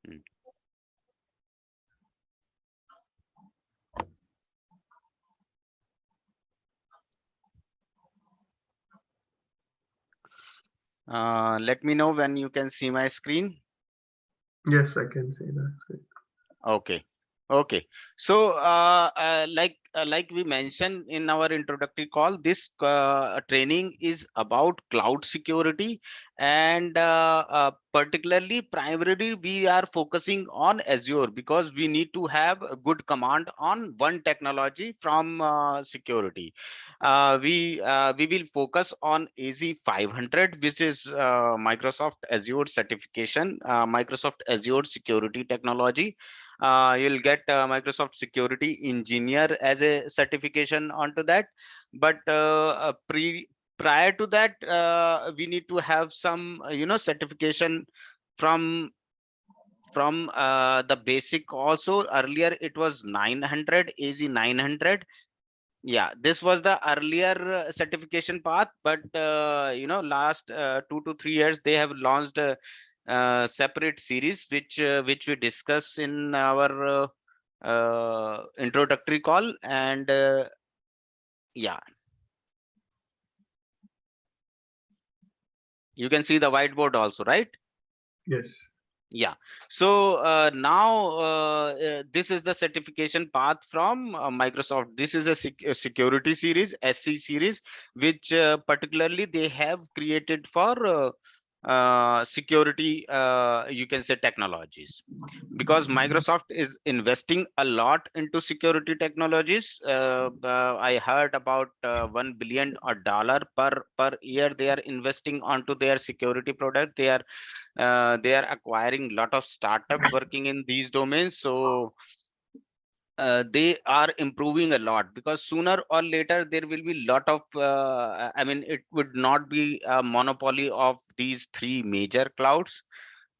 Hmm. Let me know when you can see my screen. Yes, I can see that. Okay. Okay. So, like we mentioned in our introductory call, this training is about cloud security, and particularly, primarily, we are focusing on Azure because we need to have a good command on one technology from security. We will focus on AZ-500, which is Microsoft Azure certification, Microsoft Azure Security Technology. You'll get Microsoft Security Engineer as a certification onto that. But prior to that, we need to have some certification from the basic also. Earlier it was 900, AZ 900. Yeah, this was the earlier certification path, but last 2 to 3 years they have launched a separate series which we discuss in our introductory call. And yeah, you can see the whiteboard also, right? Yes. Yeah. So now this is the certification path from Microsoft. This is a security series, SC series, which particularly they have created for security, you can say, technologies, because Microsoft is investing a lot into security technologies. I heard about $1 billion per year they are investing onto their security product. They are acquiring a lot of startup working in these domains. So they are improving a lot, because sooner or later there will be lot of I mean, it would not be a monopoly of these three major clouds.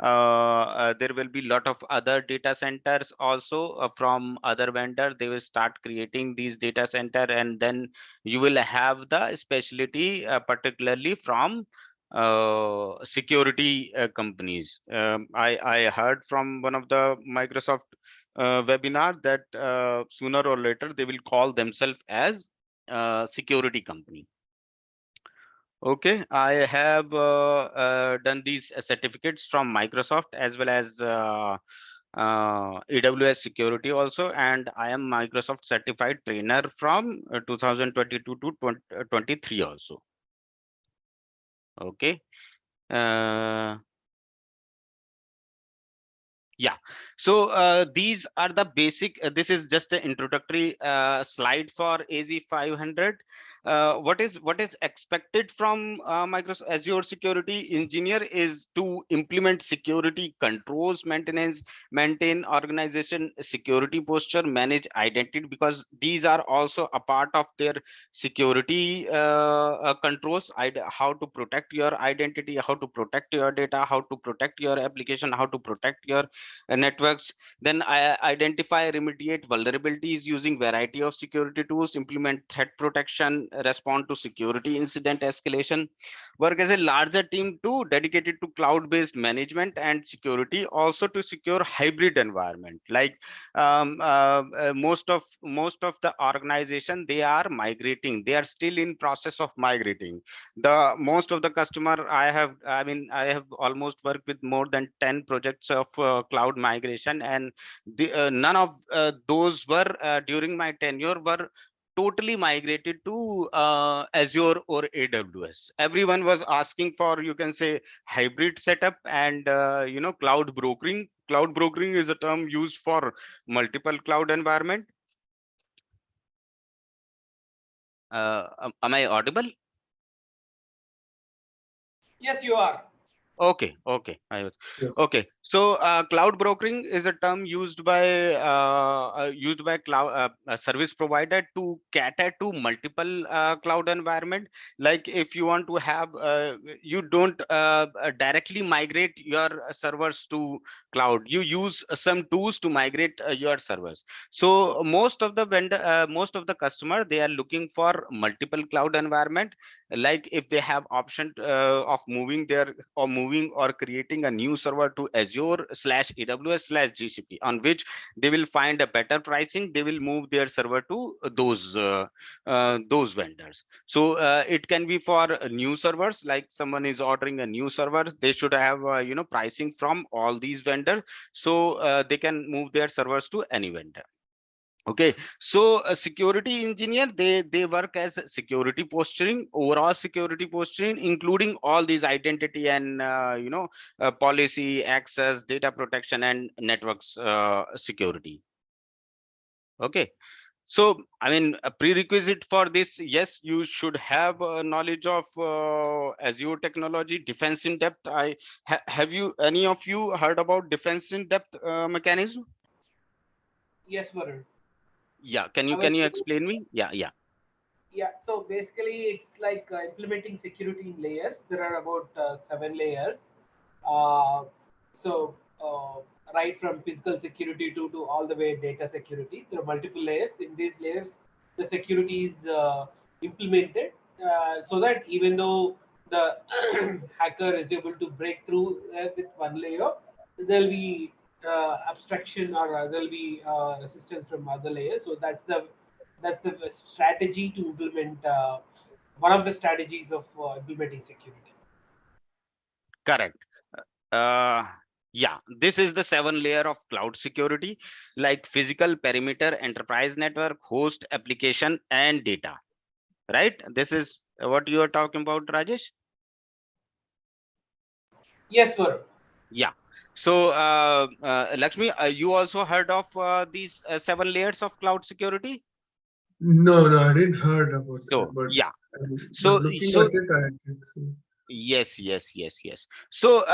There will be lot of other data centers also from other vendor. They will start creating these data center, and then you will have the specialty particularly from security companies. I heard from one of the Microsoft webinar that sooner or later they will call themselves as security company. Okay, I have done these certificates from Microsoft as well as AWS security also, and I am Microsoft certified trainer from 2022 to 2023 also. Okay. uh, Yeah, so these are the basic. This is just an introductory slide for AZ-500. What is expected from Microsoft Azure Security Engineer is to implement security controls, maintain organization security posture, manage identity, because these are also a part of their security controls. How to protect your identity, how to protect your data, how to protect your application, how to protect your networks. Then I identify, remediate vulnerabilities using variety of security tools, implement threat protection, respond to security incident escalation, work as a larger team to dedicated to cloud-based management and security, also to secure hybrid environment. Like most of the organization, they are migrating, they are still in process of migrating. The most of the customer I have almost worked with more than 10 projects of cloud migration, and none of those were during my tenure were totally migrated to Azure or AWS. Everyone was asking for, you can say, hybrid setup, and cloud brokering. Cloud brokering is a term used for multiple cloud environment. Am I audible? Yes, you are. Okay, okay. I was Yes. okay. So cloud brokering is a term used by cloud service provider to cater to multiple cloud environment. Like if you want to have, you don't directly migrate your servers to cloud. You use some tools to migrate your servers. So most of the customer, they are looking for multiple cloud environment. Like if they have option of moving or creating a new server to Azure Azure/AWS/GCP, on which they will find a better pricing. They will move their server to those vendors. So it can be for new servers, like someone is ordering a new server, they should have pricing from all these vendors, so they can move their servers to any vendor. Okay, so a security engineer, they work as security posturing, overall security posturing, including all these identity and policy, access, data protection, and networks security. Okay, so I mean, a prerequisite for this, yes, you should have knowledge of Azure technology, defense in depth. Have you, any of you, heard about defense in depth mechanism? Yes, Varun. Yeah, can I you was explain me? Yeah, yeah. Yeah, so basically it's like implementing security in layers. There are about 7 layers. Uh, so right from physical security to all the way data security, there are multiple layers. In these layers, the security is implemented so that even though the hacker is able to break through with one layer, there'll be abstraction or there'll be resistance from other layers. So that's the strategy to implement one of the strategies of implementing security. Correct. Uh, yeah, this is the 7 layer of cloud security, like physical perimeter, enterprise network, host, application, and data. Right? This is what you are talking about, Rajesh? Yes, sir. Yeah. So, Lakshmi, you also heard of these 7 layers of cloud security? No, no, I didn't heard about that, So, yeah. but So, looking so at it, I did see. yes, yes, yes, yes. So,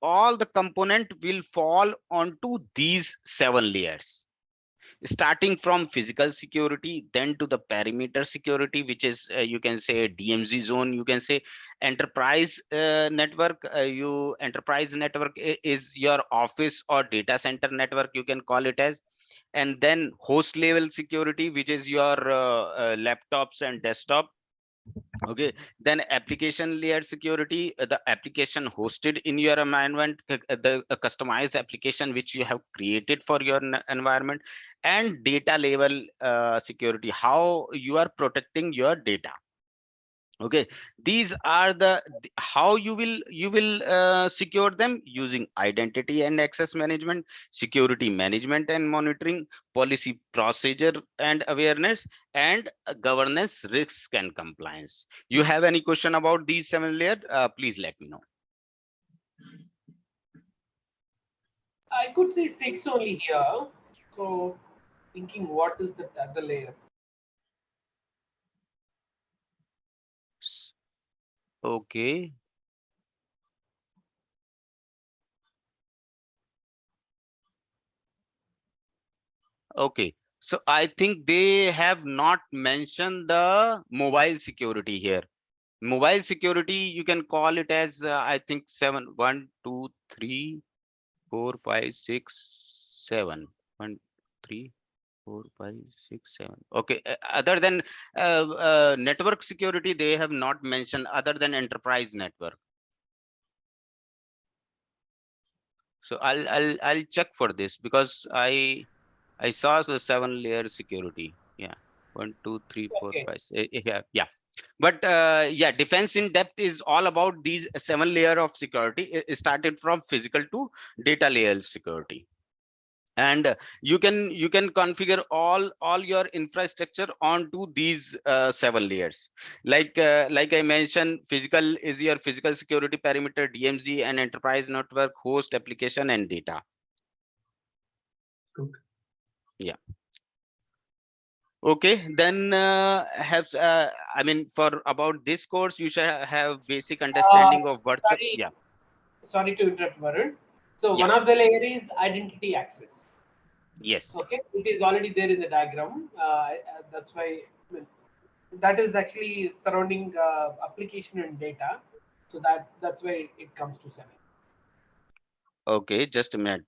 all the component will fall onto these 7 layers, starting from physical security, then to the perimeter security, which is you can say DMZ zone, you can say enterprise network. Enterprise network is your office or data center network, you can call it as. And then host level security, which is your laptops and desktop. Okay, then application layer security, the application hosted in your environment, the customized application which you have created for your environment. And data level security, how you are protecting your data. Okay, these are how you will secure them, using identity and access management, security management and monitoring, policy procedure and awareness, and governance, risk and compliance. You have any question about these 7 layers? Please let me know. I could see 6 only here. So thinking what is the other layer? Okay, okay, so I think they have not mentioned the mobile security here. Mobile security, you can call it as I think 7, 1, 2, 3, 4, 5, 6, 7, 1, 3, 4, 5, 6, 7. Okay, other than network security, they have not mentioned other than enterprise network. So I'll check for this, because I saw the 7 layer security. Yeah, 1, 2, 3, 4, Okay. 5. Yeah, yeah. But yeah, defense in depth is all about these 7 layer of security. It started from physical to data layer security. And you can configure all your infrastructure onto these 7 layers. Like I mentioned, physical is your physical security perimeter, DMZ, and enterprise network, host, application, and data. Okay. Yeah. Okay, then I mean, for about this course, you should have basic Uh, understanding of virtual. sorry, Yeah, sorry to interrupt, Varun. So yeah, one of the layer is identity access. yes. Okay, it is already there in the diagram. That's why I mean, that is actually surrounding application and data. So that's why it comes to 7. Okay, just a minute.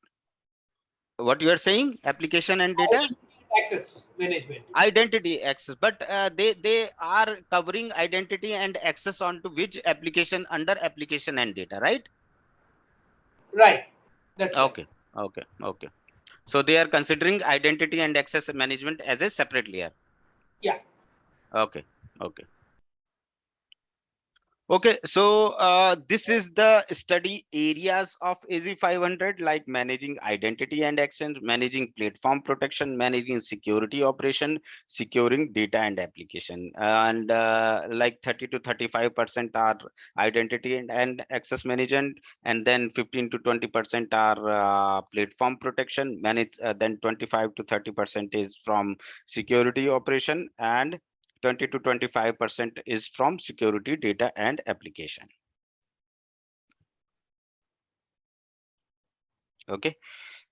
What you are saying? Application and data? Identity access management. Identity access, but they are covering identity and access onto which application, under application and data, right? Right. That's right. Okay, okay, okay. So they are considering identity and access management as a separate layer. Yeah. Okay, okay. Okay, so this is the study areas of AZ-500, like managing identity and access, managing platform protection, managing security operation, securing data and application. And like 30 to 35% are identity and access management, and then 15 to 20% are platform protection, manage, then 25 to 30% is from security operation, and 20 to 25% is from security data and application. Okay,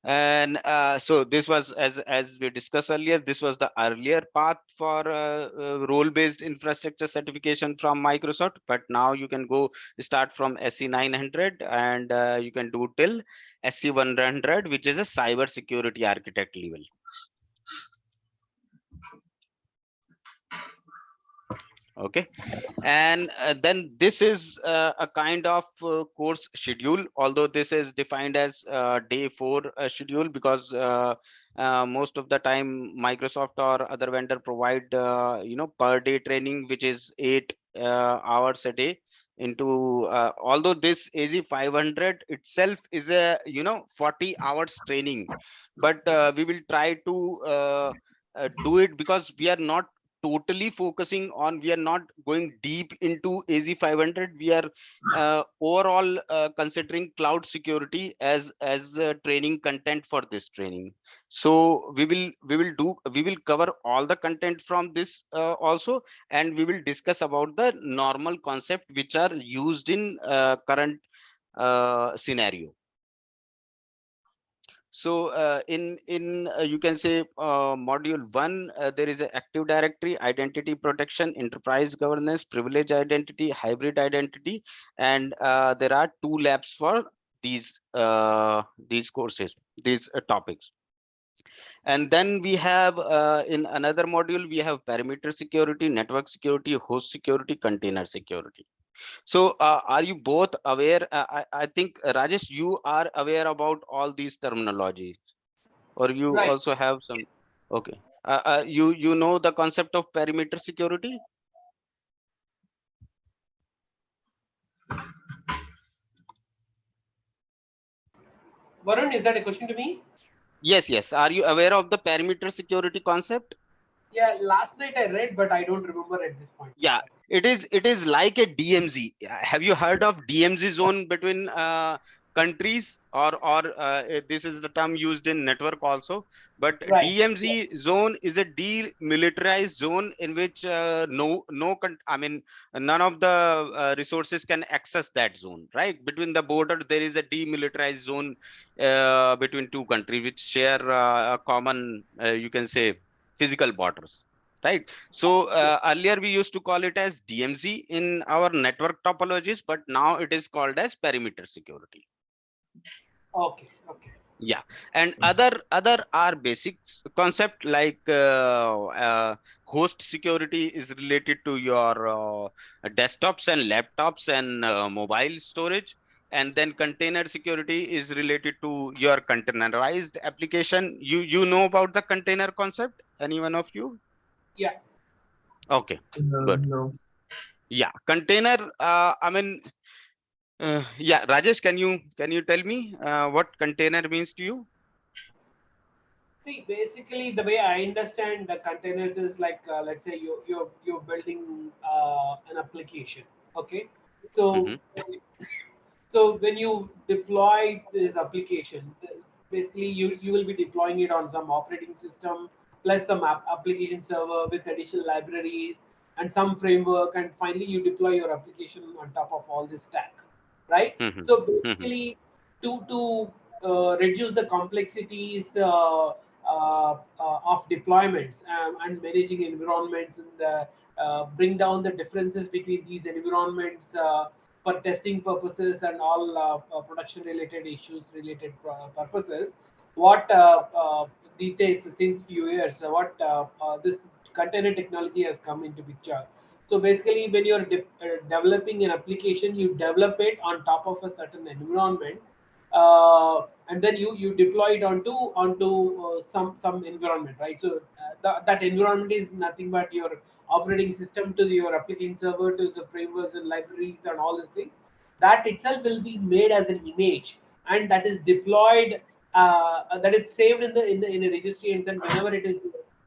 and so this was, as we discussed earlier, this was the earlier path for role based infrastructure certification from Microsoft, but now you can go start from SC900, and you can do till SC100, which is a cyber security architect level. Okay, and then this is a kind of course schedule, although this is defined as day 4 schedule, because most of the time Microsoft or other vendor provide per day training, which is 8 hours a day into although this AZ-500 itself is a 40 hours training, but we will try to do it, because we are not totally focusing on, we are not going deep into AZ-500. We are overall considering cloud security as training content for this training. So we will cover all the content from this also, and we will discuss about the normal concept which are used in current scenario. So in you can say module 1, there is a Active Directory, identity protection, enterprise governance, privilege identity, hybrid identity, and there are 2 labs for these courses, these topics. And then we have in another module, we have perimeter security, network security, host security, container security. So are you both aware? I think Rajesh, you are aware about all these terminologies, or you Right. also have some? Okay, you know the concept of perimeter security? Varun, is that a question to me? Yes, yes. Are you aware of the perimeter security concept? Yeah, last night I read, but I don't remember at this point in Yeah, time. it is like a DMZ. Have you heard of DMZ zone between countries, or this is the term used in network also? But Right. DMZ zone is a demilitarized zone in which I mean, none of the resources can access that zone. Right, between the border, there is a demilitarized zone between two countries which share a common, you can say, physical borders. Right. So earlier we used to call it as DMZ in our network topologies, but now it is called as perimeter security. Okay. Okay. Yeah, and other are basics concept, like host security is related to your desktops and laptops and mobile storage, and then container security is related to your containerized application. You know about the container concept? Any one of you? Yeah. Okay, good. No. Yeah, container. I mean, yeah, Rajesh, can you tell me what container means to you? See, basically, the way I understand the containers is like, let's say you're building an application. Okay, so Mm-hmm, so when you deploy this application, basically you will be deploying it on some operating system plus some application server with additional libraries and some framework, and finally you deploy your application on top of all this stack, right? mm-hmm, So mm-hmm, basically, to reduce the complexities of deployments and managing environments, and bring down the differences between these environments for testing purposes and all production related issues related purposes. What these days, since few years, this container technology has come into picture. So basically, when you're developing an application, you develop it on top of a certain environment, and then you deploy it onto some environment, right? So that environment is nothing but your operating system to your application server to the frameworks and libraries and all these things. That itself will be made as an image, and that is deployed, that is saved in a registry, and then whenever it is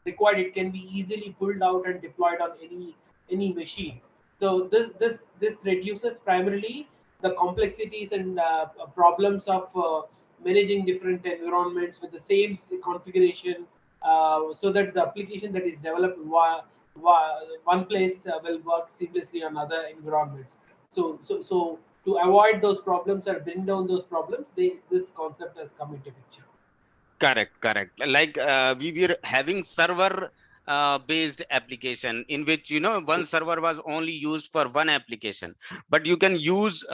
required, it can be easily pulled out and deployed on any machine. So this reduces primarily the complexities and problems of managing different environments with the same configuration, so that the application that is developed one place will work seamlessly on other environments. So to avoid those problems or bring down those problems, this concept has come into picture. Correct, correct. Like we were having server based application in which, you know, one server was only used for one application, but you can use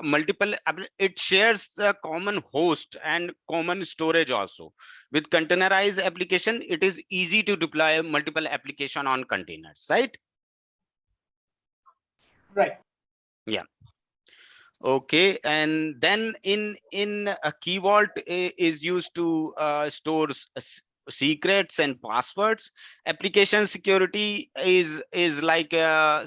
multiple. It shares the common host and common storage also. With containerized application, it is easy to deploy multiple application on containers, right? Right. Yeah. Okay, and then in a key vault is used to store secrets and passwords. Application security is like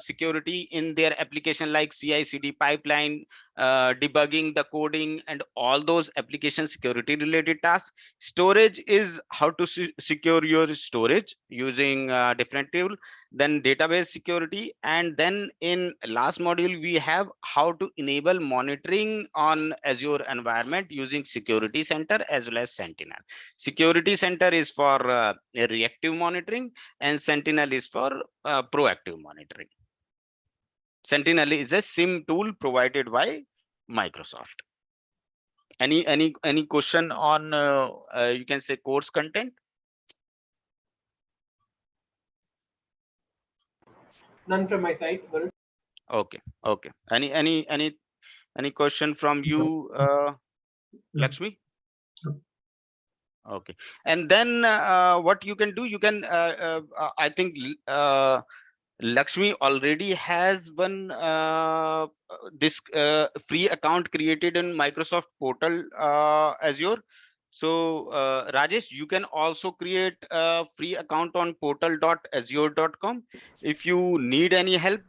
security in their application, like CI/CD pipeline, debugging the coding, and all those application security related tasks. Storage is how to secure your storage using different tool. Then database security, and then in last module we have how to enable monitoring on Azure environment using security center as well as Sentinel. Security center is for reactive monitoring, and Sentinel is for proactive monitoring. Sentinel is a SIM tool provided by Microsoft. Any question on you can say course content? None from my side, Varun. Okay, okay. Any question from you, No. Lakshmi? Okay, and then what you can do, you can I think Lakshmi already has one this free account created in Microsoft portal Azure. So Rajesh, you can also create a free account on portal.azure.com. If you need any help,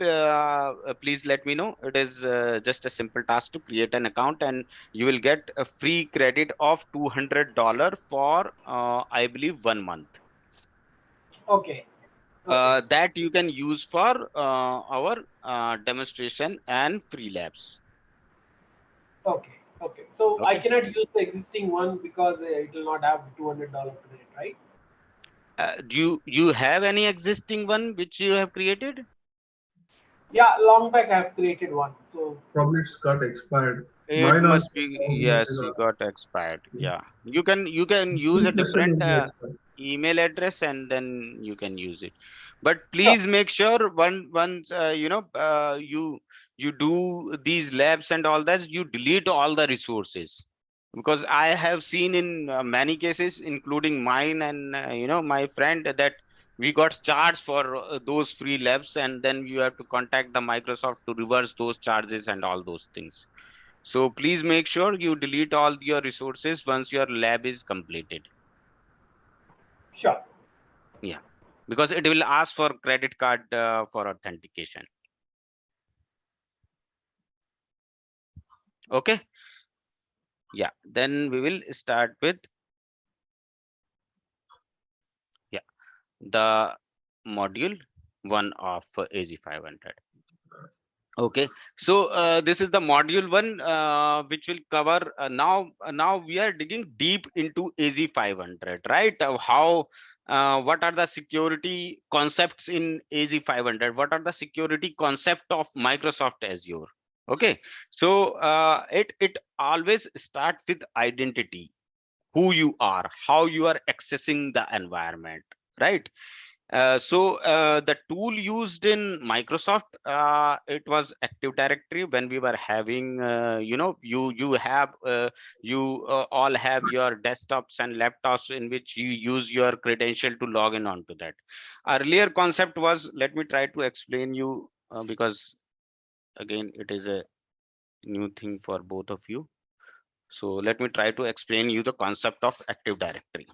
please let me know. It is just a simple task to create an account, and you will get a free credit of $200 for I believe 1 month. Okay. Okay. That you can use for our demonstration and free labs. Okay. Okay. So I Okay. cannot use the existing one because it will not have $200 credit, right? Do you have any existing one which you have created? Yeah, long back I have created one. So Probably it's got expired. It Mine also. must be, yes, you got expired. Yeah, you can use a This session different will be expired. email address and then you can use it. But sure. please make sure once you do these labs and all that, you delete all the resources, because I have seen in many cases, including mine and my friend, that we got charged for those free labs, and then you have to contact the Microsoft to reverse those charges and all those things. So please make sure you delete all your resources once your lab is completed. Sure. Yeah, because it will ask for credit card for authentication. Okay. Yeah, then we will start with the module 1 of AZ-500. Okay, so this is the module 1 which will cover now we are digging deep into AZ-500, right? How what are the security concepts in AZ-500? What are the security concept of Microsoft Azure? Okay, so it always starts with identity, who you are, how you are accessing the environment, right? The tool used in Microsoft, it was Active Directory. When we were having, you all have your desktops and laptops in which you use your credential to log in onto that. Earlier concept was, let me try to explain you because again, it is a new thing for both of you. So let me try to explain you the concept of Active Directory.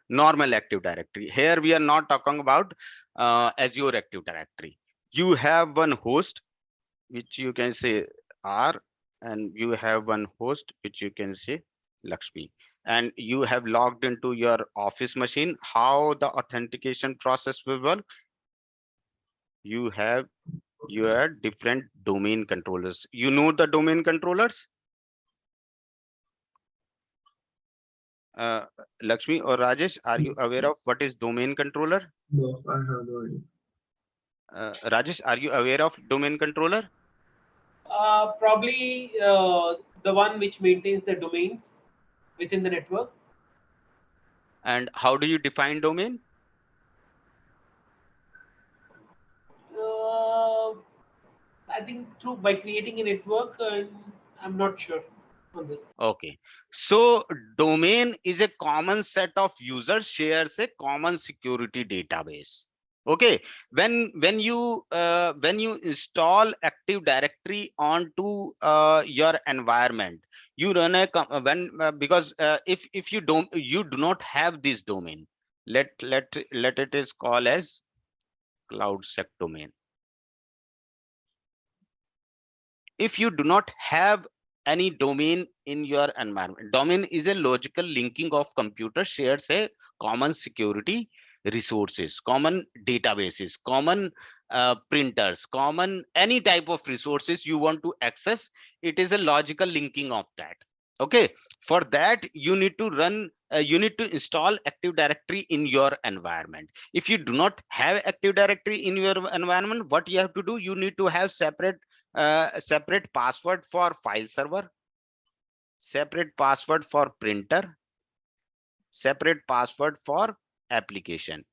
Normal Active Directory. Here we are not talking about Azure Active Directory. You have one host, which you can say R, and you have one host, which you can say Lakshmi, and you have logged into your office machine. How the authentication process will work? You have your different domain controllers. You know the domain controllers? Lakshmi or Rajesh, are you aware of what is domain controller? No, I have no idea. Rajesh, are you aware of domain controller? Probably the one which maintains the domains within the network. And how do you define domain? Uh, I think through by creating a network, I'm not sure on this. Okay, so domain is a common set of users shares a common security database. Okay, when you install Active Directory onto your environment, you run a when because if you do not have this domain, let it is called as cloud sec domain. If you do not have any domain in your environment, domain is a logical linking of computer shares a common security resources, common databases, common printers, common any type of resources you want to access. It is a logical linking of that. Okay, for that you need to run you need to install Active Directory in your environment. If you do not have Active Directory in your environment, what you have to do, you need to have separate password for file server, separate password for printer, separate password for application.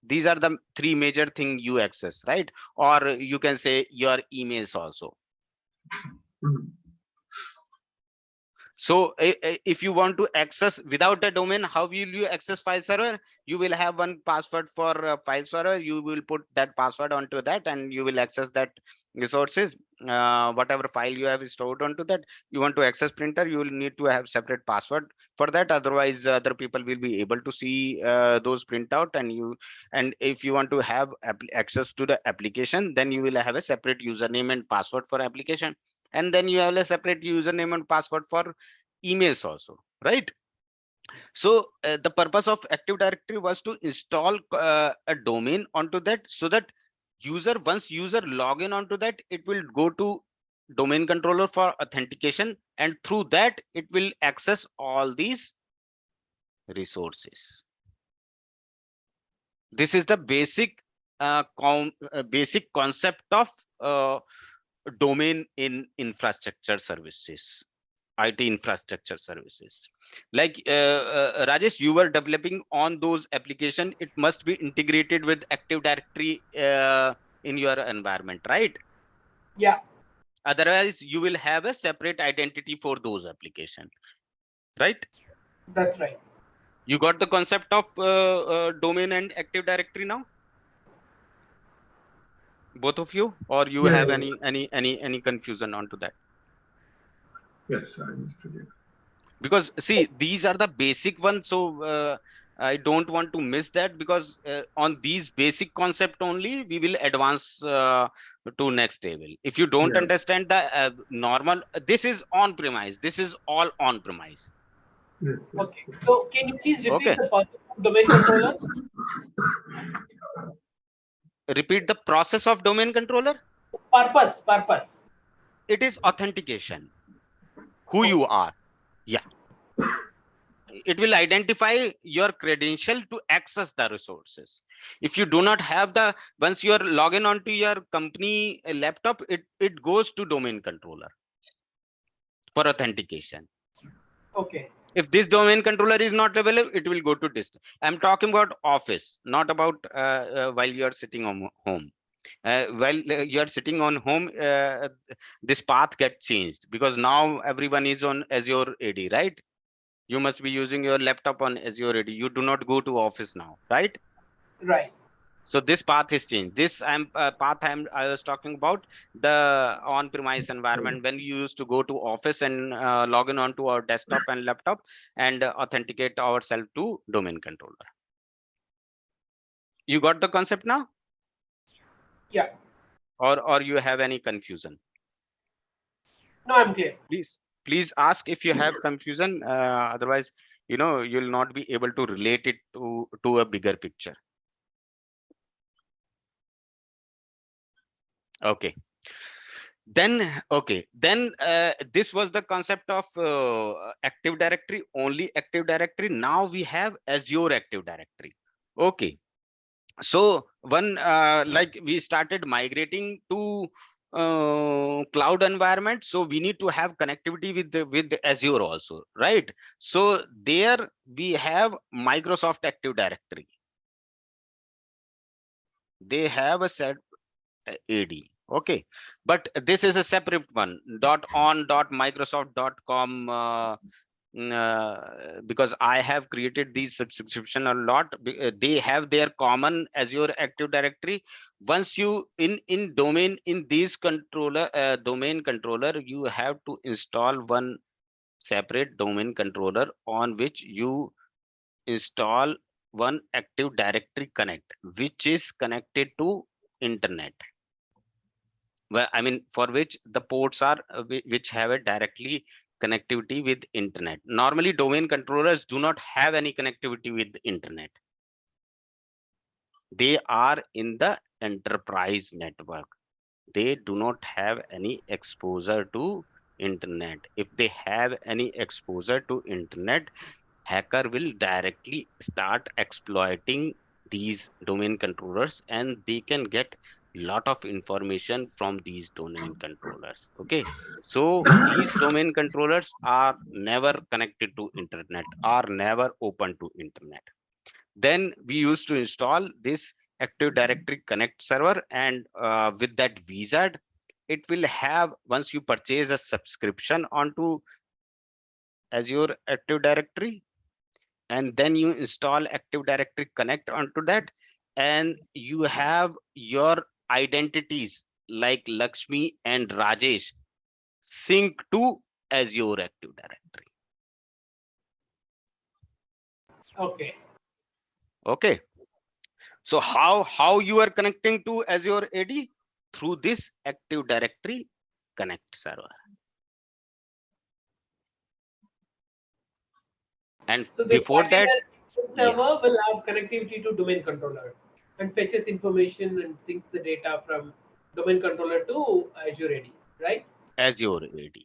These are the three major things you access, right? Or you can say your emails also. Mhm. So if you want to access without a domain, how will you access file server? You will have one password for file server. You will put that password onto that and you will access that resources. Whatever file you have stored onto that, you want to access printer, you will need to have separate password for that. Otherwise, other people will be able to see those printout. And if you want to have access to the application, then you will have a separate username and password for application. And then you have a separate username and password for emails also, right? So the purpose of Active Directory was to install a domain onto that, so that once user log in onto that, it will go to domain controller for authentication, and through that it will access all these resources. This is the basic concept of domain in infrastructure services, IT infrastructure services. Like Rajesh, you were developing on those application, it must be integrated with Active Directory in your environment, right? Yeah, Otherwise, you will have a separate identity for those application, right? that's right. You got the concept of domain and Active Directory now, both of you, or you Yeah, have yeah, any confusion onto that? yes, I understood it. Because see, these are the basic ones, so I don't want to miss that, because on these basic concept only we will advance to next level. If you don't Yeah, understand the normal, this is on premise, this is all on premise. yes, yes, Okay, yes. so can you please repeat Okay, the purpose of domain controller? repeat the process of domain controller. Purpose. It is authentication, who you Okay, are. Yeah, it will identify your credential to access the resources. If you do not have the, once you are logging onto your company laptop, it goes to domain controller for authentication. okay, If this domain controller is not available, it will go to this. I'm talking about office, not about while you are sitting on home. While you are sitting on home, this path gets changed, because now everyone is on Azure AD, right? You must be using your laptop on Azure AD. You do not go to office now, right? right. So this path is changed. This I was talking about the on-premise environment when you used to go to office and log in onto our desktop and laptop and authenticate ourselves to domain controller. You got the concept now? Yeah. Or you have any confusion? No, I'm clear. Please ask if you have confusion. Otherwise, you'll not be able to relate it to a bigger picture. Okay. Then this was the concept of Active Directory, only Active Directory. Now we have Azure Active Directory. Okay, so like we started migrating to cloud environment, so we need to have connectivity with the Azure also, right? So there we have Microsoft Active Directory. They have a set AD. Okay, but this is a separate one. .on.microsoft.com because I have created these subscription a lot. They have their common Azure Active Directory. Once you in domain in these controller domain controller, you have to install one separate domain controller on which you install one Active Directory connect, which is connected to internet. Well, I mean, for which the ports are which have a directly connectivity with internet. Normally domain controllers do not have any connectivity with the internet. They are in the enterprise network. They do not have any exposure to internet. If they have any exposure to internet, hacker will directly start exploiting these domain controllers, and they can get lot of information from these domain controllers. Okay, so these domain controllers are never connected to internet, are never open to internet. Then we used to install this Active Directory Connect server, and with that wizard, it will have, once you purchase a subscription onto Azure Active Directory, and then you install Active Directory Connect onto that, and you have your identities like Lakshmi and Rajesh sync to Azure Active Directory. Okay. Okay, so how you are connecting to Azure AD? Through this Active Directory Connect server. And So this before that, particular yeah, server will have connectivity to domain controller and fetches information and syncs the data from domain controller to Azure AD, right? Azure AD.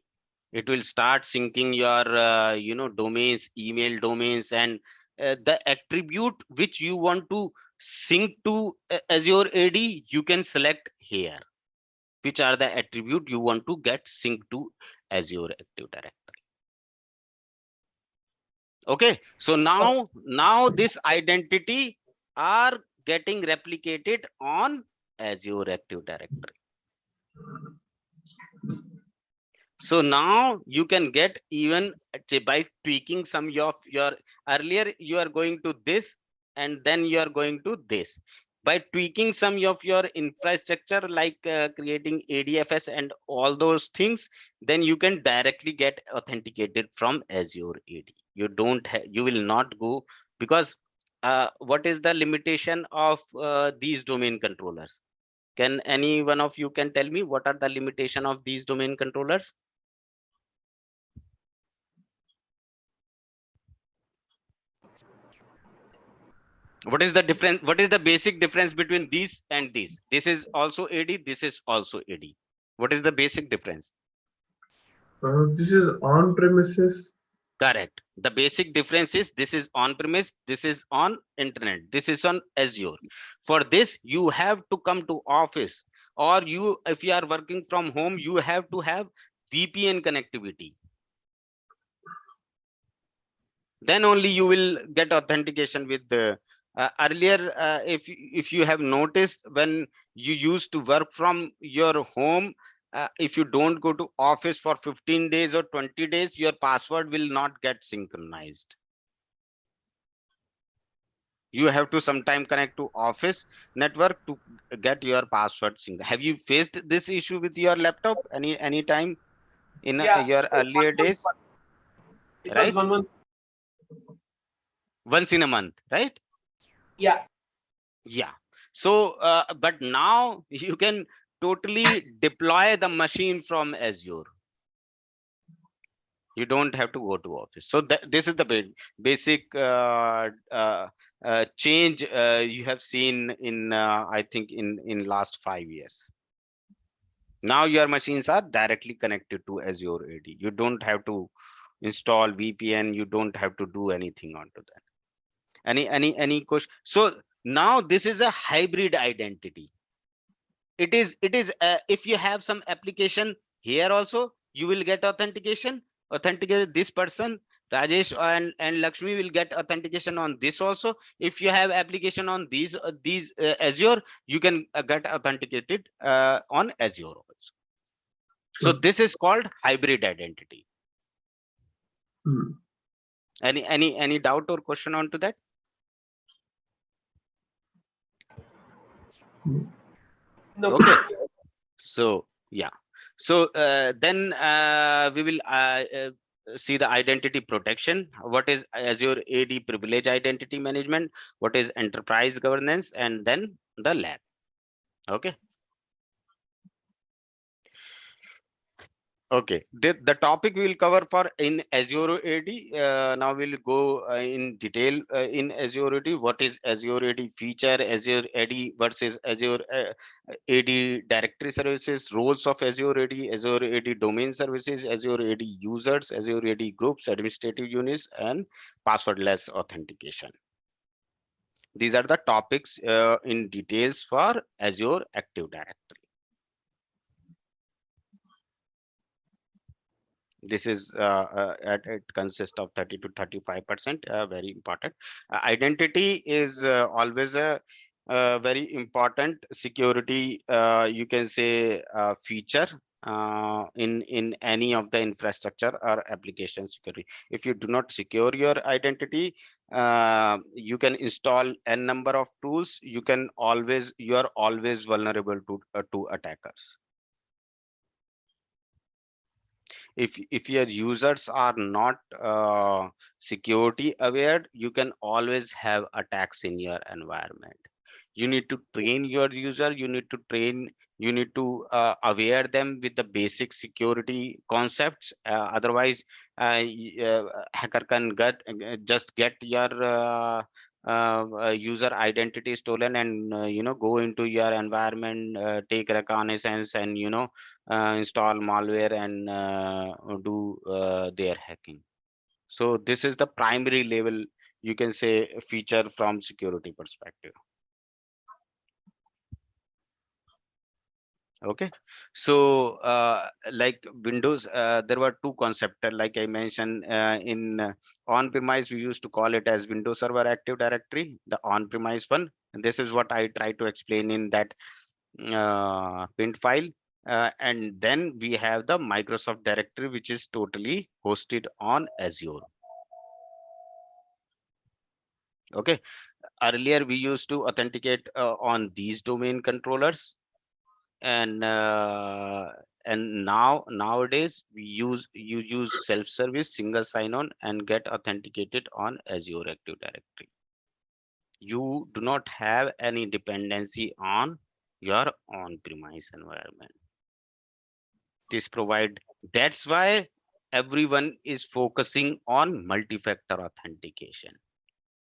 It will start syncing your domains, email domains, and the attribute which you want to sync to Azure AD, you can select here which are the attribute you want to get synced to Azure Active Directory. Okay, so now this identity are getting replicated on Azure Active Directory. So now you can get even by tweaking some of your, earlier you are going to this and then you are going to this. By tweaking some of your infrastructure like creating ADFS and all those things, then you can directly get authenticated from Azure AD. You don't you will not go, because what is the limitation of these domain controllers? Can any one of you can tell me what are the limitation of these domain controllers? What is the difference? What is the basic difference between these and these? This is also AD, this is also AD. What is the basic difference? This is on premises. Correct. The basic difference is this is on premise, this is on internet, this is on Azure. For this, you have to come to office, or you, if you are working from home, you have to have VPN connectivity. Then only you will get authentication with the earlier. If you have noticed, when you used to work from your home, if you don't go to office for 15 days or 20 days, your password will not get synchronized. You have to sometime connect to office network to get your password synced. Have you faced this issue with your laptop any time in Yeah, your so earlier days, it was right? 1 month. Once in a month, right? Yeah, Yeah. So but now you can totally deploy the machine from Azure. You don't have to go to office. So this is the basic change you have seen in I think in last 5 years. Now your machines are directly connected to Azure AD. You don't have to install VPN. You don't have to do anything onto that. Any question? So now this is a hybrid identity. It is if you have some application here also, you will get authentication. Authenticate this person, Rajesh and Lakshmi will get authentication on this also. If you have application on these Azure, you can get authenticated on Azure also. So Okay. this is called hybrid identity. Hmm. Any doubt or question onto that? Hmm. no. Okay. So yeah. So then we will see the identity protection. What is Azure AD privilege identity management? What is enterprise governance? And then the lab. Okay. Okay, the topic we will cover for in Azure AD. Now we'll go in detail in Azure AD. What is Azure AD feature, Azure AD versus Azure AD directory services, roles of Azure AD, Azure AD domain services, Azure AD users, Azure AD groups, administrative units, and passwordless authentication. These are the topics in details for Azure Active Directory. This is it consists of 30 to 35%, very important. Identity is always a very important security, you can say, feature in any of the infrastructure or application security. If you do not secure your identity, you can install n number of tools. You are always vulnerable to attackers. If your users are not security aware, you can always have attacks in your environment. You need to train your user, you need to aware them with the basic security concepts. Otherwise hacker can just get your user identity stolen and go into your environment, take reconnaissance, and install malware and do their hacking. So this is the primary level, you can say, feature from security perspective. Okay. So like Windows, there were two concepts, like I mentioned in on-premise, we used to call it as Windows Server Active Directory, the on-premise one. And this is what I try to explain in that pinned file. And then we have the Microsoft directory, which is totally hosted on Azure. Okay. Earlier, we used to authenticate on these domain controllers, and nowadays you use self-service single sign-on and get authenticated on Azure Active Directory. You do not have any dependency on your on-premise environment. This provide That's why everyone is focusing on multi-factor authentication,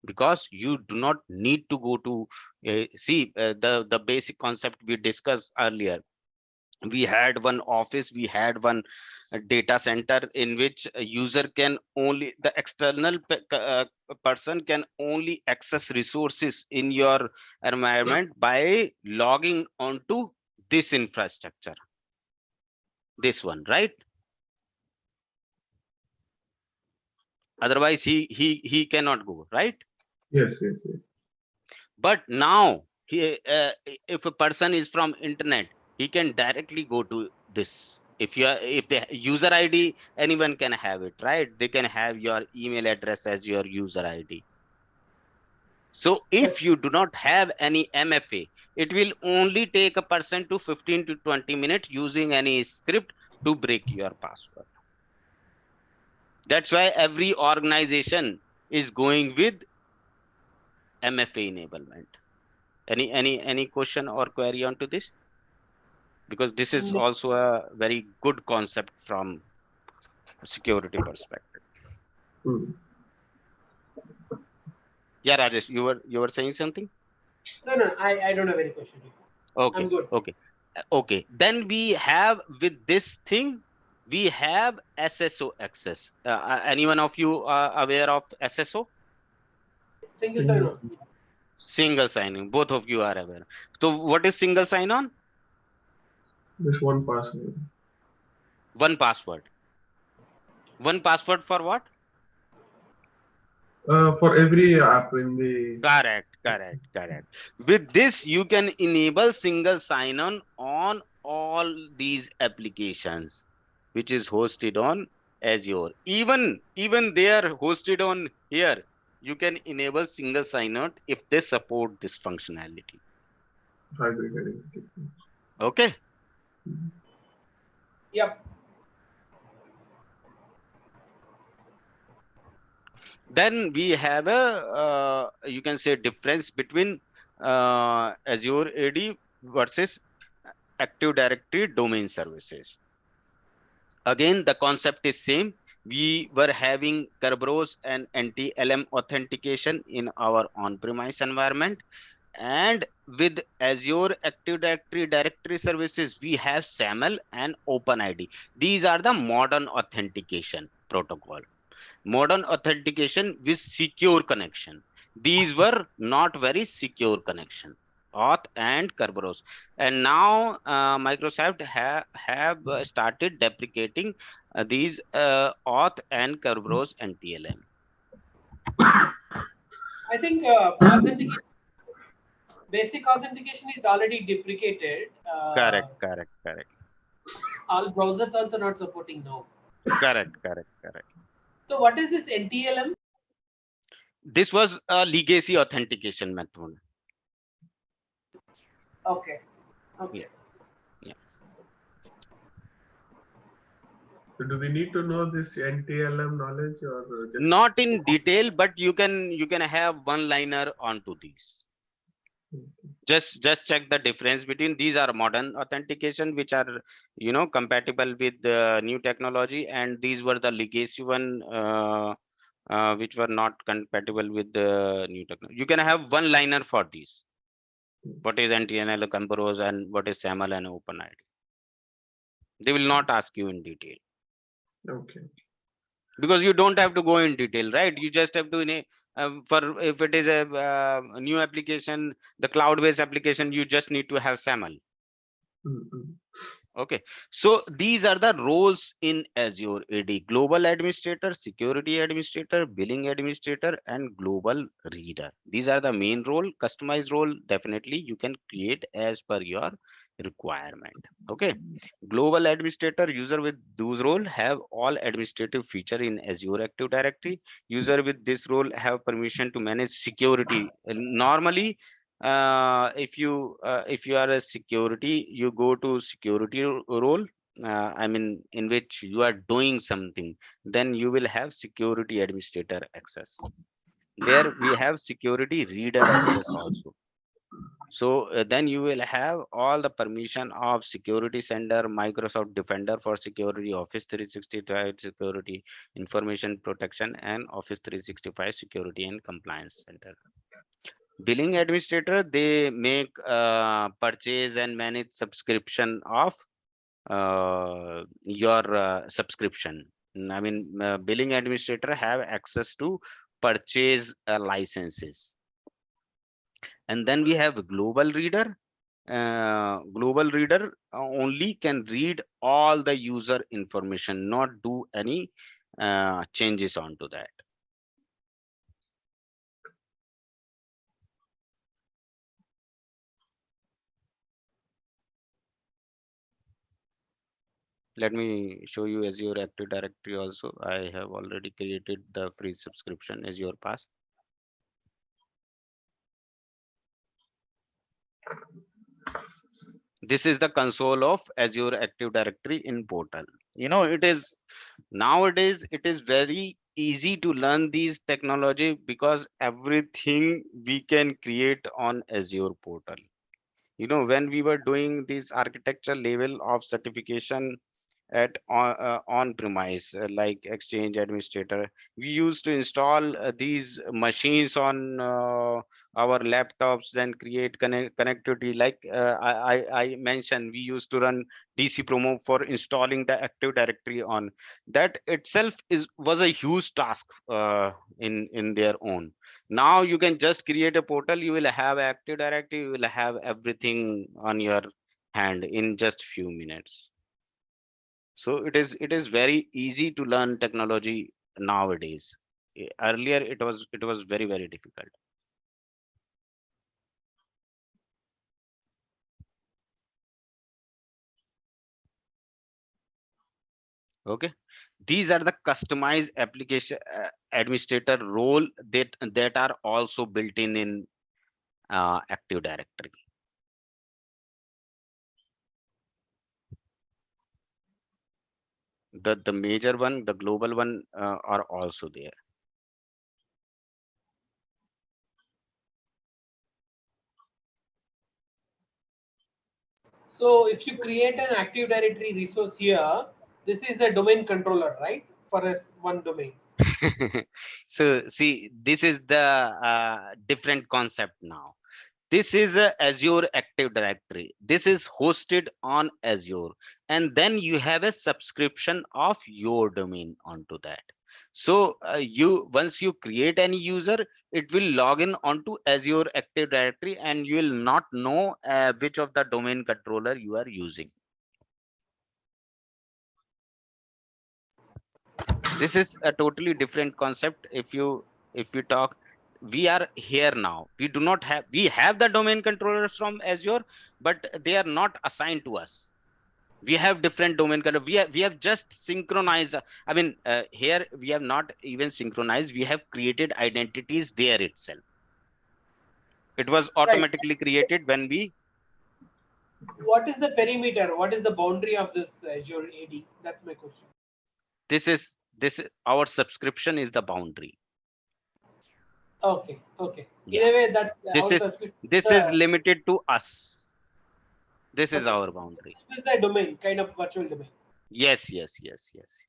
because you do not need to go to see the basic concept we discussed earlier. We had one office, we had one data center in which a user can only the external person can only access resources in your environment by logging onto this infrastructure, this one, right? Otherwise he cannot go, right? Yes, yes, yes. But now if a person is from internet, he can directly go to this. If the user ID, anyone can have it, right? They can have your email address as your user ID. So if Yes. you do not have any MFA, it will only take a person to 15 to 20 minutes using any script to break your password. That's why every organization is going with MFA enablement. Any question or query onto this? Because this is No, also a very good concept from security perspective. Hmm. Yeah, Rajesh, you were saying something? no, I don't have any question. I'm Okay, good. okay, okay. Then we have with this thing, we have SSO access. Anyone of you are aware of SSO? Single sign Single on. sign. Single signing. Both of you are aware. So what is single sign on? Just one password. One password. One password for what? For every app in the. Correct, correct, correct. With this, you can enable single sign-on on all these applications, which is hosted on Azure. Even they are hosted on here. You can enable single sign-on if they support this functionality. Hybrid identity. Okay. Yep. Then we have a you can say difference between Azure AD versus Active Directory domain services. Again, the concept is same. We were having Kerberos and NTLM authentication in our on-premise environment. And with Azure Active Directory services, we have SAML and OpenID. These are the modern authentication protocol. Modern authentication with secure connection. These were not very secure connection. Auth and Kerberos. And now Microsoft have started deprecating these Auth and Kerberos and TLM. I think authentication, basic authentication is already deprecated. Correct, correct, correct, All browsers also not supporting now. correct, correct, correct. So what is this NTLM? This was a legacy authentication method. Okay. Yeah, Okay. yeah. So do we need to know this NTLM knowledge or just? Not in detail, but you can have one liner onto these. Just check the difference between these are modern authentication which are compatible with the new technology, and these were the legacy one which were not compatible with the new technology. You can have one liner for these. What is NTNL, Compros, and what is SAML and OpenID? They will not ask you in detail Okay. because you don't have to go in detail, right? You just have to for if it is a new application, the cloud-based application, you just need to have SAML. Mm-hmm. Okay, so these are the roles in Azure AD: global administrator, security administrator, billing administrator, and global reader. These are the main role. Customized role, definitely you can create as per your requirement. Okay, global administrator, user with those role have all administrative feature in Azure Active Directory. User with this role have permission to manage security. Normally, if you are a security, you go to security role, I mean in which you are doing something, then you will have security administrator access. There we have security reader access also. So then you will have all the permission of security center, Microsoft Defender for security, Office 365 security, information protection, and Office 365 security and compliance center. Billing administrator, they make purchase and manage subscription of your subscription. I mean, billing administrator have access to purchase licenses. And then we have global reader. Global reader only can read all the user information, not do any changes onto that. Let me show you Azure Active Directory also. I have already created the free subscription Azure Pass. This is the console of Azure Active Directory in portal. It is nowadays it is very easy to learn these technology because everything we can create on Azure portal. When we were doing this architecture level of certification at on premise, like Exchange Administrator, we used to install these machines on our laptops, then create connectivity, like I mentioned, we used to run DC promo for installing the Active Directory on that itself was a huge task in their own. Now you can just create a portal, you will have Active Directory, you will have everything on your hand in just few minutes. So it is very easy to learn technology nowadays. Earlier it was very, very difficult. Okay, these are the customized application administrator role that are also built in Active Directory. The major one, the global one, are also there. So if you create an Active Directory resource here, this is a domain controller, right? For us, one domain. So see, this is the different concept now. This is a Azure Active Directory. This is hosted on Azure, and then you have a subscription of your domain onto that. So you once you create any user, it will log in onto Azure Active Directory, and you will not know which of the domain controller you are using. This is a totally different concept. If you talk, we are here now, we have the domain controllers from Azure, but they are not assigned to us. We have different domain controller. We have just synchronized, here we have not even synchronized, we have created identities there itself. It was Right. automatically created when we What is the perimeter? What is the boundary of this Azure AD? That's my question. our subscription is the boundary. Okay, okay. In Yeah, a way, that this our is subscription this is limited to us. This is okay. our boundary. This is the domain, kind of virtual domain. Yes, yes, yes, yes.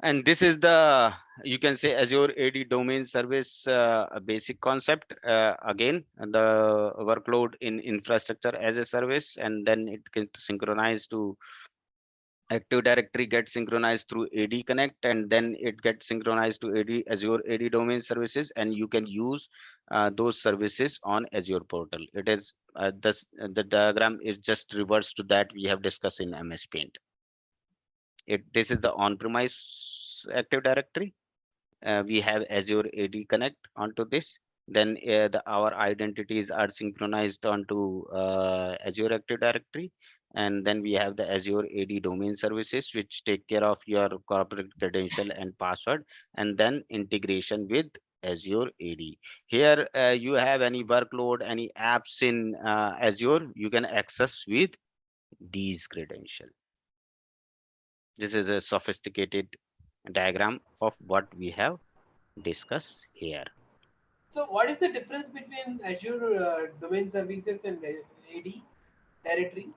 And this is the, you can say, Azure AD domain service, a basic concept. Again, the workload in infrastructure as a service, and then it can synchronize to Active Directory, get synchronized through AD Connect, and then it gets synchronized to Azure AD domain services, and you can use those services on Azure portal. It is the diagram is just reverse to that we have discussed in MS Paint. This is the on-premise Active Directory. We have Azure AD Connect onto this. Then our identities are synchronized onto Azure Active Directory. And then we have the Azure AD domain services, which take care of your corporate credential and password, and then integration with Azure AD. Here, you have any workload, any apps in Azure, you can access with these credentials. This is a sophisticated diagram of what we have discussed here. So, what is the difference between Azure domain services and AD directory?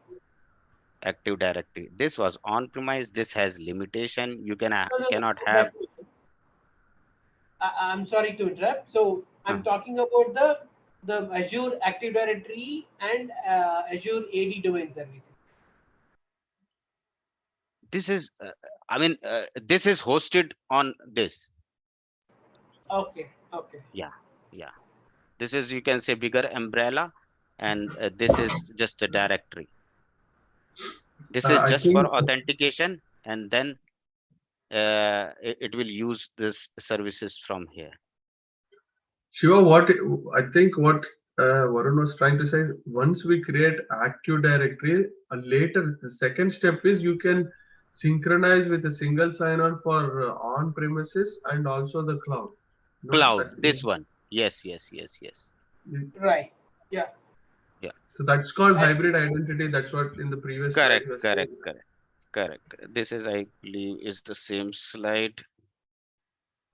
Active Directory. This was on-premise. This has limitation. You No, no, no. cannot have. That I'm sorry to interrupt. So, uh, I'm talking about the Azure Active Directory and Azure AD domain services. this is, this is hosted on this. Okay, okay. Yeah, yeah. This is, you can say, bigger umbrella, and this is just a directory. This is I just for think authentication, and then it will use this services from here. Shiva, I think what Varun was trying to say is once we create Active Directory, later the second step is you can synchronize with a single sign-on for on-premises and also the cloud. No, Cloud, that this one. Yes, yes, yes, yes. Right. Yeah. Yeah. so that's called And hybrid identity. That's what in the previous slide Correct, was correct, saying. correct, correct. This is, I believe, is the same slide.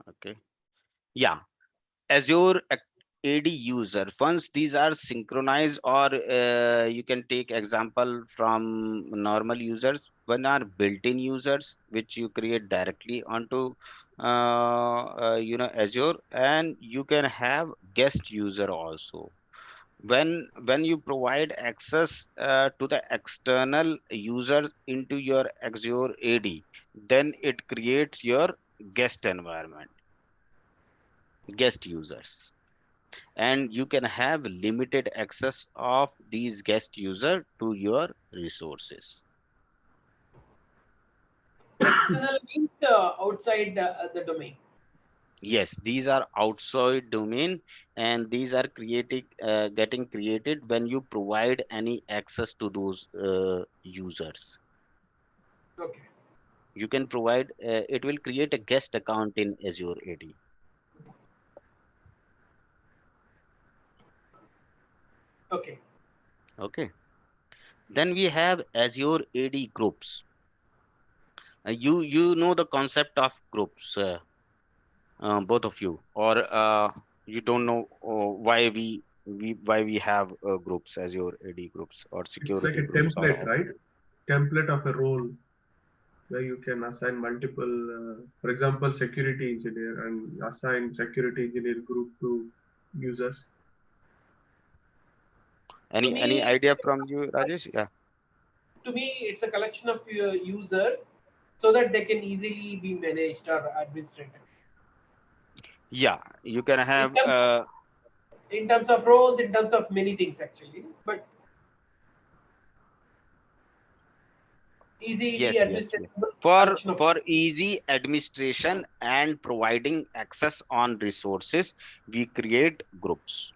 Okay. Yeah. Azure AD user, once these are synchronized, or you can take example from normal users. One are built-in users which you create directly onto Azure, and you can have guest user also. When you provide access to the external user into your Azure AD, then it creates your guest environment, guest users, and you can have limited access of these guest user to your resources. external means outside the domain. Yes, these are outside domain, and these are getting created when you provide any access to those users. Okay. You can provide, it will create a guest account in Azure AD. Okay. Okay. Then we have Azure AD groups. You know the concept of groups, both of you, or you don't know why we have groups, Azure AD groups or It's like security a groups or template, all. right? Template of a role where you can assign multiple, for example, security engineer and assign security engineer group to users. To Any me, idea from you, Rajesh? Yeah. to me, it's a collection of users so that they can easily be managed or administrated. Yeah, you can In have, terms in terms of roles, in terms of many things actually, but easily yes, yes, yes. administratable For collection of for easy administration and providing access on resources, we create groups.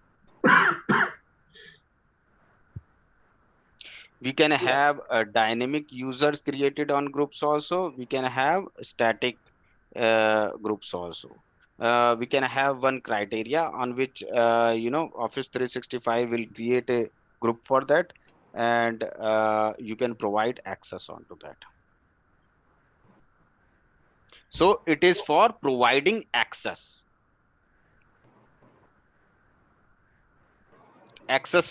We can yeah. have dynamic users created on groups also. We can have static groups also. We can have one criteria on which Office 365 will create a group for that, and you can provide access onto that. So it is for providing access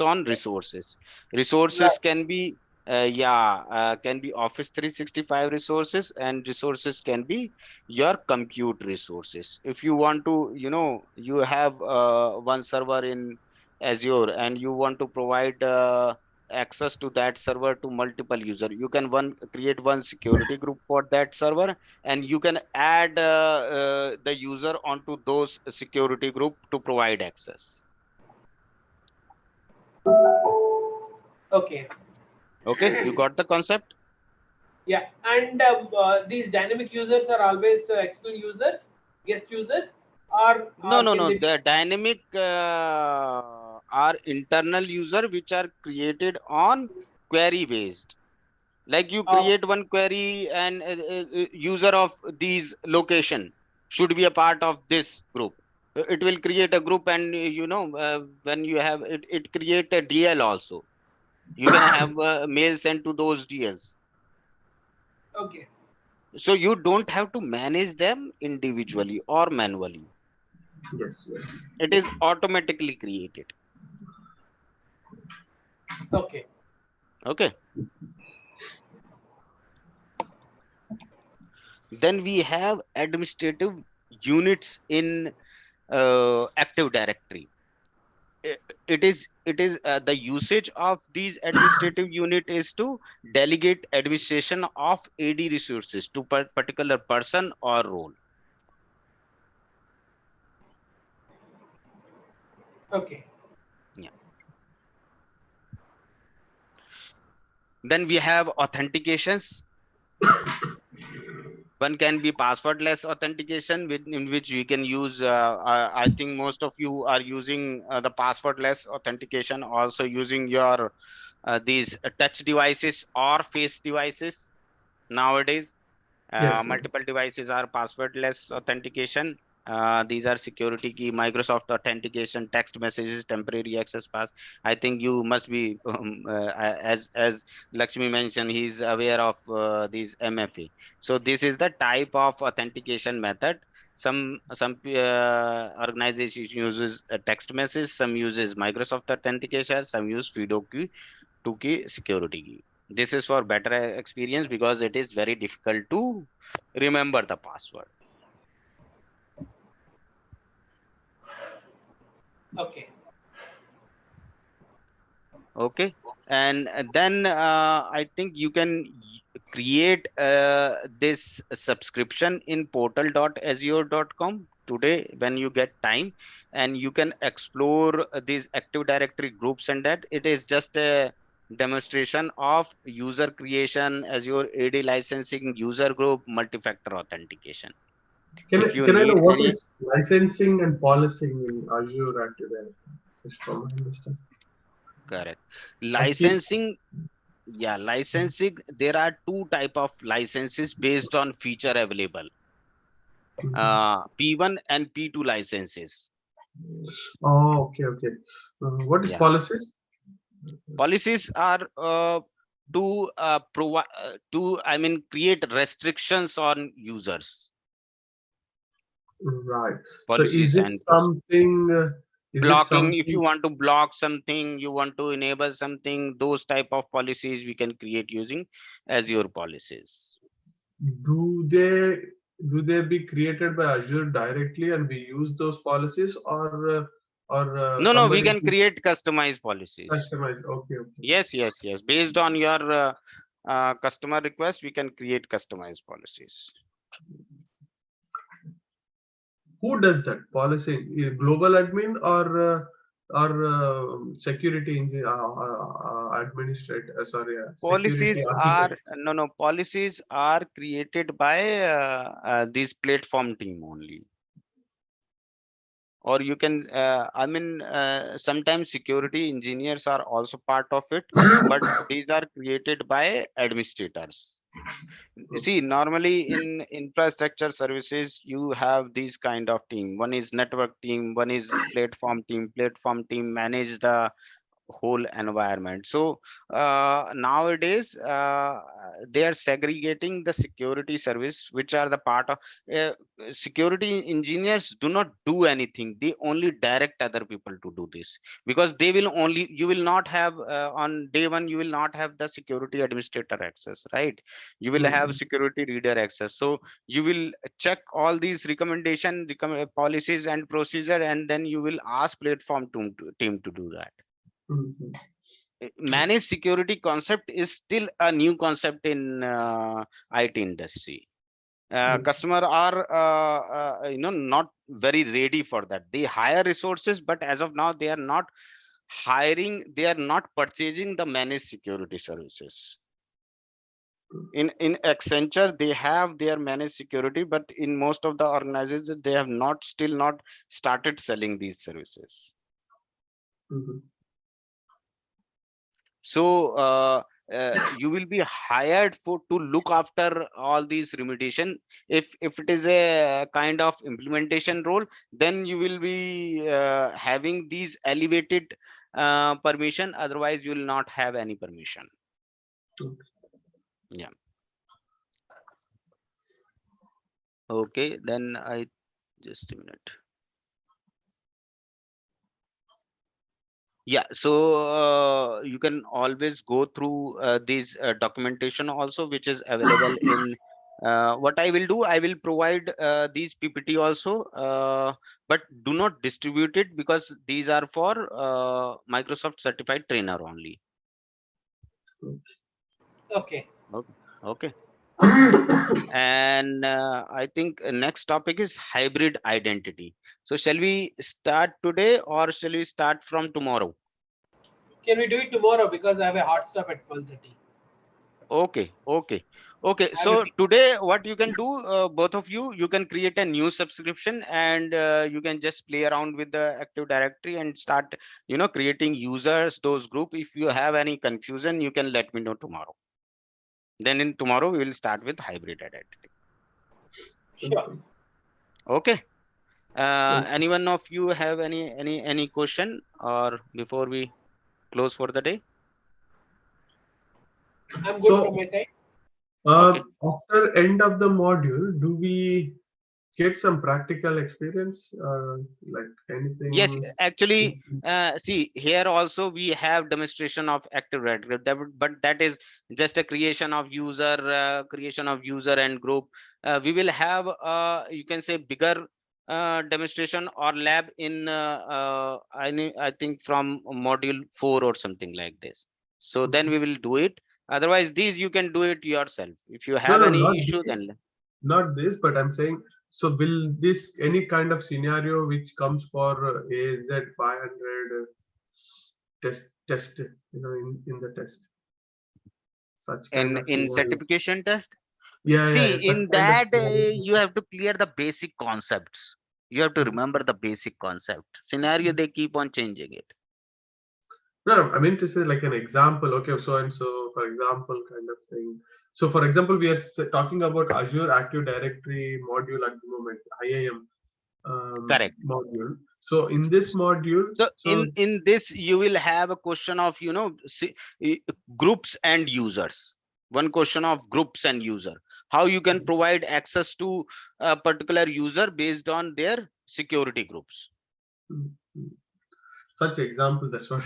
on resources Right. can be can be Office 365 resources, and resources can be your compute resources. If you want to, you have one server in Azure, and you want to provide access to that server to multiple user, you can create one security group for that server, and you can add the user onto those security group to provide access. Okay. Okay, you got the concept? Yeah. And these dynamic users are always external users, guest users, No, or no, can no. they be? The dynamic are internal user which are created on query based. Like you Uh, create one query, and user of these location should be a part of this group. It will create a group, and when you have it, it create a DL also. You can have mail sent to those DLs. okay. So you don't have to manage them individually or manually. Yes, yes. It is automatically created. Okay. Okay. Then we have administrative units in Active Directory. It is the usage of these administrative unit is to delegate administration of AD resources to particular person or role. Okay. Yeah. Then we have authentications. One can be passwordless authentication, in which we can use, I think most of you are using the passwordless authentication, also using your these touch devices or face devices nowadays. Yes, yes. Multiple devices are passwordless authentication. These are security key, Microsoft authentication, text messages, temporary access pass. I think you must be, as Lakshmi mentioned, he's aware of these MFA. So this is the type of authentication method. Some organizations uses a text message, some uses Microsoft authentication, some use FIDO key, 2 key security key. This is for better experience because it is very difficult to remember the password. Okay. Okay. And then I think you can create this subscription in portal.azure.com today when you get time, and you can explore these Active Directory groups, and that it is just a demonstration of user creation, Azure AD licensing, user group, multi-factor authentication. If you Can I know need what any, is licensing and policing in Azure Active Directory? Just from my understanding. correct, Actually, licensing. Yeah, licensing, there are two type of licenses based on feature available. mhm. P1 and P2 licenses. Oh, okay, okay. What is Yeah, policies? policies are to provide to, I mean, create restrictions on users. Right. So Policies and is it blocking. If you something, want to block something, you want to enable something, those type of policies we can create using Azure policies. do they do they be created by Azure directly and we use those policies, or No, no, we somebody can create customized policies. customized? Okay, okay. Yes, yes, yes. Based on your customer request, we can create customized policies. Who does that policy? Global admin or security administrator? Sorry, security Policies are, architect. no, no, policies are created by this platform team only. Or you can, I mean, sometimes security engineers are also part of it, but these are created by administrators. See, normally in infrastructure services, you have these kind of team. One is network team, one is platform team. Platform team manage the whole environment. So nowadays they are segregating the security service, which are the part of uh, security engineers do not do anything. They only direct other people to do this, because they will only, you will not have on day one, you will not have the security administrator access, right? You will have Mhm, security reader access. So you will check all these policies and procedure, and then you will ask platform team to do that. mhm. Managed security concept is still a new concept in IT industry. Okay. Customer are not very ready for that. They hire resources, but as of now they are not hiring, they are not purchasing the managed security services. In Accenture they have their managed security, but in most of the organizations they have not, still not started selling these services. Mhm. So you will be hired for to look after all these remediation. If it is a kind of implementation role, then you will be having these elevated permission. Otherwise you will not have any permission. Okay. Yeah. Okay, then I, just a minute. Yeah, so you can always go through this documentation also, which is available in what I will do, I will provide these PPT also, but do not distribute it because these are for Microsoft certified trainer only. Okay. Okay. Okay. And I think next topic is hybrid identity. So shall we start today or shall we start from tomorrow? Can we do it tomorrow because I have a hard stop at 12:30? Okay, okay, okay. I have a So meeting. today, what you can do, both of you can create a new subscription, and you can just play around with the Active Directory and start, creating users, those group. If you have any confusion, you can let me know tomorrow. Then in tomorrow, we will start with hybrid identity. Sure. Simple. Okay. Okay. Anyone of you have any question, or before we close for the day? I'm good from So my side. Okay. after end of the module, do we get some practical experience, like Yes, anything? actually, see here also we have demonstration of Active Directory, but that is just a creation of user and group. We will have you can say bigger demonstration or lab in I think from module 4 or something like this. So then Okay. we will do it. Otherwise, these you can do it yourself. If you No, have no, any not issue, this, then not this, but I'm saying, so will this any kind of scenario which comes for AZ-500 test, in the test, such kind of in scenarios. certification test. Yeah, yeah, See, yeah, such in kind of that, scenarios. you have to clear the basic concepts. You have to remember the basic concept. Scenario, they keep on changing it. No, no, I mean to say like an example. Okay, so and so, for example, kind of thing. So, for example, we are talking about Azure Active Directory module at the moment, IAM Correct. module. So, in this module, So so in this, you will have a question of groups and users. One question of groups and user. How you can provide access to a particular user based on their security groups. mm, mm, such example. That's what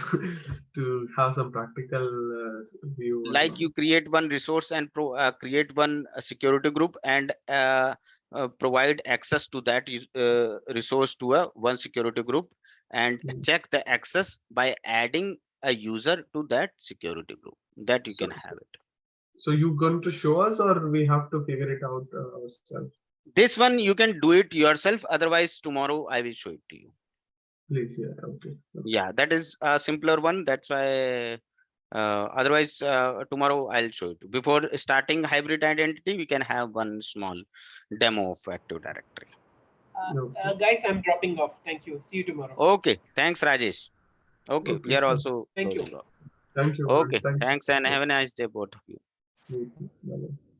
to have some practical view and Like all. you create one resource and create one security group and provide access to that resource to a one security group, and Mm. check the access by adding a user to that security group, that you So, can have it. so you going to show us, or we have to figure it out ourselves? This one you can do it yourself, otherwise tomorrow I will show it to you. Please, yeah, okay, okay, Yeah, that is a simpler one, that's why otherwise tomorrow I'll show it. Before starting hybrid identity, we can have one small demo of Active Directory. okay, Guys, I'm dropping off. Thank you. See you tomorrow. Okay, thanks Rajesh. Okay, we okay. are also Thank you. closing off. Thank you, friend. Okay, Thank thanks and you. have a nice day both of you. Bye-bye.